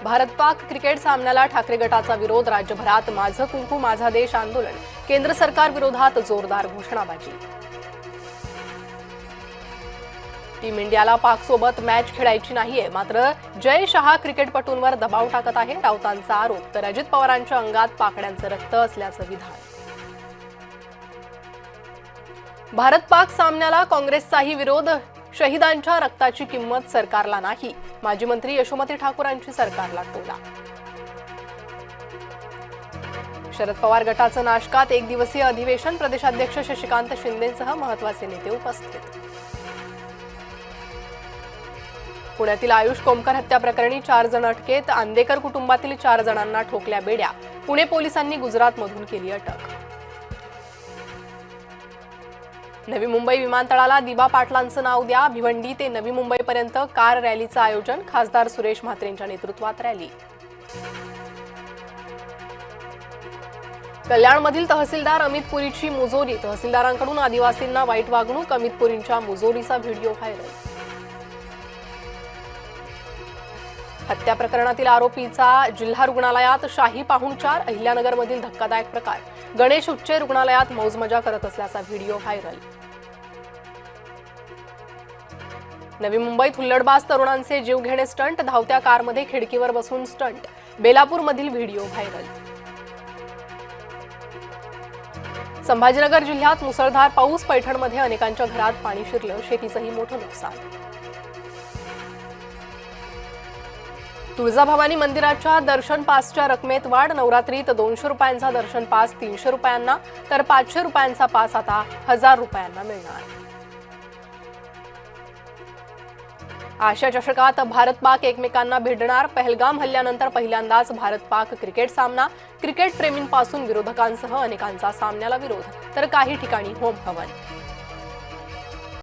भारत-पाक cricket सामन्याला ठाकरे गटाचा विरोध, राज्यभरात माझं कुंकू माझा देश आंदोलन, केंद्र सरकार विरोधात जोरदार घोषणाबाजी। टीम इंडियाला पाकसोबत मॅच खेळायची नाहीये, मात्र जय शहा क्रिकेटपटूंवर दबाव टाकत आहे, राऊतांचा आरोप। तर अजित पवारांच्या अंगात पाकड्यांचं रक्त असल्याचं विधान। भारत-पाक सामन्याला काँग्रेसचाही विरोध, शहीदांच्या रक्ताची किंमत सरकारला नाही, माजी मंत्री यशोमती ठाकूरांची सरकारला टोला। शरद पवार गटाचं नाशकात एक दिवसीय अधिवेशन, प्रदेशाध्यक्ष शशिकांत शिंदेंसह महत्त्वाचे नेते उपस्थित। पुण्यातील आयुष कोमकर हत्या प्रकरणी 4 जण अटकेत, आंदेकर कुटुंबातील 4 जणांना ठोकल्या बेड्या, पुणे पोलिसांनी गुजरातमधून केली अटक। नवी मुंबई विमानतळाला दिबा पाटलांचं नाव द्या, भिवंडी ते नवी मुंबईपर्यंत कार रॅलीचं आयोजन, खासदार सुरेश म्हात्रेंच्या नेतृत्वात रॅली। कल्याणमधील तहसीलदार अमित पुरीची मुजोरी, तहसीलदारांकडून आदिवासींना वाईट वागणूक, अमित पुरींच्या मुजोरीचा व्हिडिओ व्हायरल। हत्या प्रकरणातील आरोपीचा जिल्हा रुग्णालयात शाही पाहुणचार, अहिल्यानगरमधील धक्कादायक प्रकार, गणेश उच्चे रुग्णालयात मौजमजा करत असल्याचा व्हिडिओ व्हायरल। नवी मुंबईत हुल्लडबाज तरुणांचे जीवघेणे स्टंट, धावत्या कारमध्ये खिडकीवर बसून स्टंट, बेलापूरमधील व्हिडिओ व्हायरल। संभाजीनगर जिल्ह्यात मुसळधार पाऊस, पैठणमध्ये अनेकांच्या घरात पाणी शिरलं, शेतीचंही मोठं नुकसान। तुळजाभवानी मंदिराच्या दर्शन पासच्या रकमेत वाढ, नवरात्रीत 200 रुपयांचा दर्शन पास 300 रुपयांना, तर 500 रुपयांचा पास आता 1000 रुपयांना मिळणार। आशिया चषकात भारत-पाक एकमेकांना भिडणार, पहलगाम हल्ल्यानंतर पहिल्यांदाच भारत-पाक क्रिकेट सामना, क्रिकेट प्रेमींपासून विरोधकांसह अनेकांचा सामन्याला विरोध, तर काही ठिकाणी होम हवन।